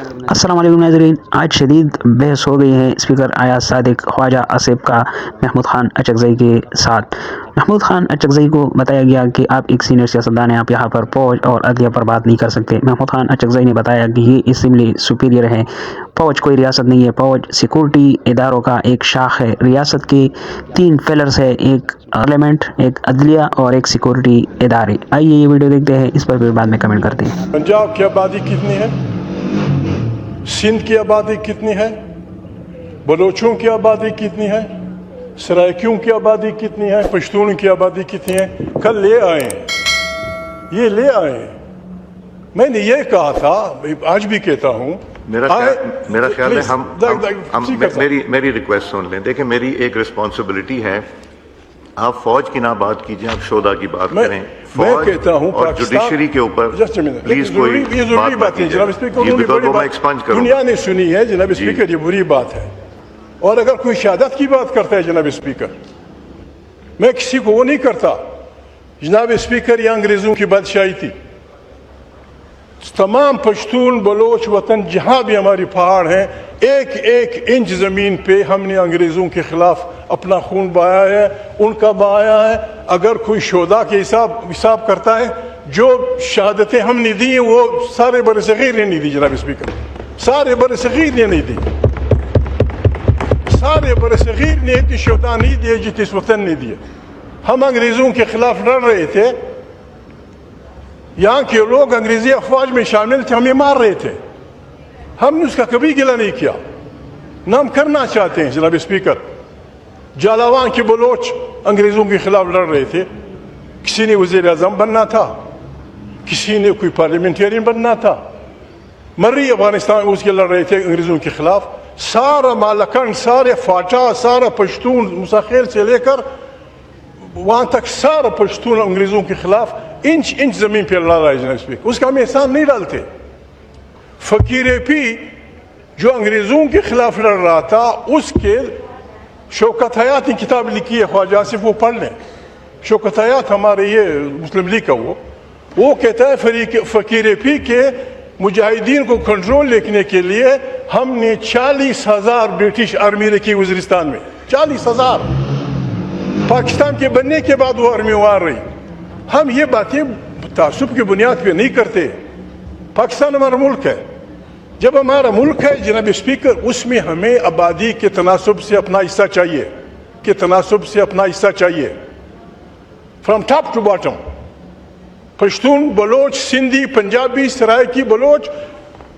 السلام علیکم ناظرین، آج شدید بحث ہو گئی ہے اسپیکر ایاز صادق خواجہ آصف کا محمود خان اچکزئی کے ساتھ۔ محمود خان اچکزئی کو بتایا گیا کہ آپ ایک سینئر سیاستدان ہیں، آپ یہاں پر فوج اور عدلیہ پر بات نہیں کر سکتے۔ محمود خان اچکزئی نے بتایا کہ یہ اسمبلی سپیریئر ہے، فوج کوئی ریاست نہیں ہے، فوج سیکورٹی اداروں کا ایک شاخ ہے۔ ریاست کے 3 پلرز ہے، ایک پارلیمنٹ، ایک عدلیہ اور ایک سیکورٹی ادارے۔ آئیے یہ ویڈیو دیکھتے ہیں، اس پر پھر بعد میں کمنٹ کرتے ہیں۔ پنجاب کی آبادی کتنی ہے؟ سندھ کی آبادی کتنی ہے؟ بلوچوں کی آبادی کتنی ہے؟ سرائکیوں کی آبادی کتنی ہے؟ پشتون کی آبادی کتنی ہے؟ کل لے آئے، یہ لے آئے۔ میں نے یہ کہا تھا، آج بھی کہتا ہوں، میرا خیال ہے ہم میری ریکویسٹ سن لیں۔ دیکھیں، میری ایک رسپانسبلٹی ہے، آپ فوج کی نہ بات کیجئے، آپ شودا کی بات کریں۔ میں کہتا ہوں اور جوڈیشری کے اوپر پلیز کوئی بات ہے جناب اسپیکر، دنیا نے سنی ہے جناب اسپیکر، یہ بری بات ہے۔ اور اگر کوئی شہادت کی بات کرتا ہے جناب اسپیکر، میں کسی کو وہ نہیں کرتا۔ جناب اسپیکر، یہ انگریزوں کی بادشاہی تھی۔ تمام پشتون بلوچ وطن جہاں بھی ہماری پہاڑ ہیں، ایک ایک انچ زمین پہ ہم نے انگریزوں کے خلاف اپنا خون بہایا ہے، ان کا بہایا ہے۔ اگر کوئی شہداء کے حساب کرتا ہے، جو شہادتیں ہم نے دی ہیں وہ سارے بر صغیر نے نہیں دی جناب اسپیکر، سارے بر صغیر نے نہیں دی، سارے بر صغیر نے اتنی شہداء نہیں دیے جتنے اس وطن نے دیے۔ ہم انگریزوں کے خلاف لڑ رہے تھے، یہاں کے لوگ انگریزی افواج میں شامل تھے، ہمیں مار رہے تھے، ہم نے اس کا کبھی گلہ نہیں کیا، نہ ہم کرنا چاہتے ہیں جناب اسپیکر۔ جالاوان کے بلوچ انگریزوں کے خلاف لڑ رہے تھے، کسی نے وزیر اعظم بننا تھا، کسی نے کوئی پارلیمنٹیرین بننا تھا، مری افغانستان اس کے لڑ رہے تھے انگریزوں کے خلاف۔ سارا مالکنڈ، سارے فاٹا، سارا پشتون مساخیل سے لے کر وہاں تک سارا پشتون انگریزوں کے خلاف انچ انچ زمین پہ لڑ رہا ہے جناب اسپیکر، اس کا ہم احسان نہیں ڈالتے۔ فقیر پی جو انگریزوں کے خلاف لڑ رہا تھا، اس کے شوکت حیات نے کتاب لکھی ہے، خواجہ آصف، وہ پڑھ لیں۔ شوکت حیات ہمارے یہ مسلم لیگ کا وہ کہتا ہے فقیر پی کے مجاہدین کو کنٹرول لینے کے لیے ہم نے 40,000 برٹش آرمی رکھی وزیرستان میں، 40,000۔ پاکستان کے بننے کے بعد وہ آرمی وہاں رہی۔ ہم یہ باتیں تعصب کی بنیاد پہ نہیں کرتے۔ پاکستان ہمارا ملک ہے، جب ہمارا ملک ہے جناب اسپیکر، اس میں ہمیں آبادی کے تناسب سے اپنا حصہ چاہیے، from top to bottom. Pashtun, Baloch, Sindhi, Punjabi, Saraiki Baloch,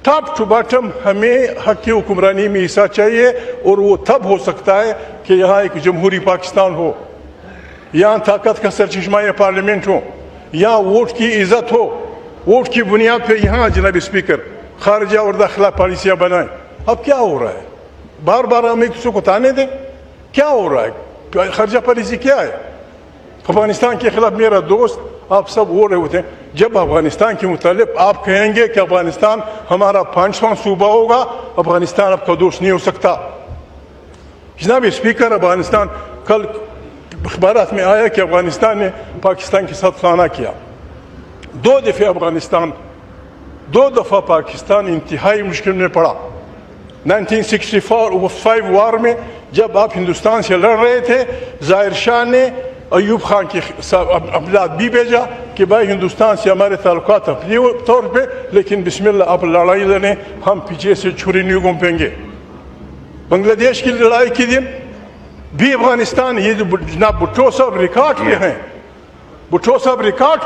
top to bottom ہمیں حق کی حکمرانی میں حصہ چاہیے، اور وہ تب ہو سکتا ہے کہ یہاں ایک جمہوری پاکستان ہو، یہاں طاقت کا سرچشمہ پارلیمنٹ ہو، یہاں ووٹ کی عزت ہو، ووٹ کی بنیاد پہ یہاں جناب اسپیکر خارجہ اور داخلہ پالیسیاں بنائیں۔ اب کیا ہو رہا ہے؟ بار بار ہم ایک دوسرے کو تانے دیں؟ کیا ہو رہا ہے؟ خارجہ پالیسی کیا ہے؟ افغانستان کے خلاف میرا دوست آپ سب ہو رہے ہوتے ہیں، جب افغانستان کے متعلق آپ کہیں گے کہ افغانستان ہمارا 5واں صوبہ ہوگا، افغانستان آپ کا دوست نہیں ہو سکتا۔ جناب اسپیکر، افغانستان، کل اخبارات میں آیا کہ افغانستان نے پاکستان کے ساتھ خیانت کیا۔ 2 دفعہ پاکستان انتہائی مشکل میں پڑا۔ 1965 وار میں جب آپ ہندوستان سے لڑ رہے تھے، ظاہر شاہ نے ایوب خان کے اولاد بھی بھیجا کہ بھائی ہندوستان سے ہمارے تعلقات اپنے طور پہ، لیکن بسم اللہ آپ لڑائی لڑیں، ہم پیچھے سے چھری نہیں گھومیں گے۔ بنگلہ دیش کی لڑائی کے دن بھی افغانستان، یہ جو جناب بھٹو صاحب ریکارڈ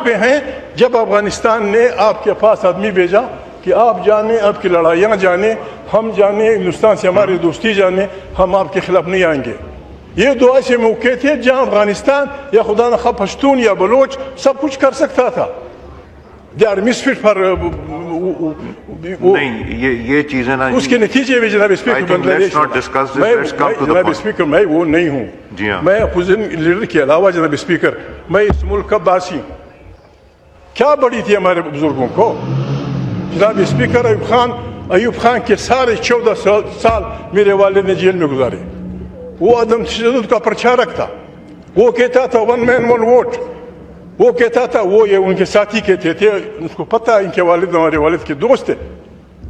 پہ ہیں، جب افغانستان نے آپ کے پاس آدمی بھیجا کہ آپ جانیں، آپ کی لڑائیاں جانیں، ہم جانیں، ہندوستان سے ہماری دوستی جانیں، ہم آپ کے خلاف نہیں آئیں گے۔ یہ 2 ایسے موقع تھے جہاں افغانستان یا خدا نخواہ پشتون یا بلوچ سب کچھ کر سکتا تھا۔ دے آر مسفٹ پر یہ چیزیں نا، اس کے نتیجے میں جناب اسپیکر بنگلہ دیش، جناب اسپیکر میں وہ نہیں ہوں، میں اپوزیشن لیڈر کے علاوہ جناب اسپیکر میں اس ملک کا باسی ہوں۔ کیا بڑی تھی ہمارے بزرگوں کو؟ جناب اسپیکر، ایوب خان کے سارے 14 سال میرے والد نے جیل میں گزارے۔ وہ عدم تشدد کا پرچارک تھا، وہ کہتا تھا 1 man 1 vote، وہ کہتا تھا، وہ یہ ان کے ساتھی کہتے تھے، اس کو پتہ ان کے والد ہمارے والد کے دوست تھے،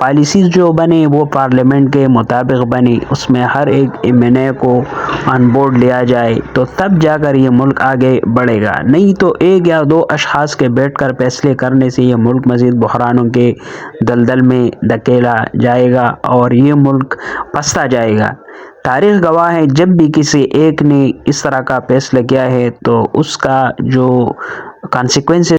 پالیسیز جو بنے وہ پارلیمنٹ کے مطابق بنے، اس میں ہر ایک ایم این اے کو آن بورڈ لیا جائے تو تب جا کر یہ ملک آگے بڑھے گا، نہیں تو ایک یا دو اشخاص کے بیٹھ کر فیصلے کرنے سے یہ ملک مزید بحرانوں کے دلدل میں دھکیلا جائے گا اور یہ ملک پستا جائے گا۔ تاریخ گواہ ہے جب بھی کسی ایک نے اس طرح کا فیصلہ کیا ہے تو اس کا جو کانسیکوینس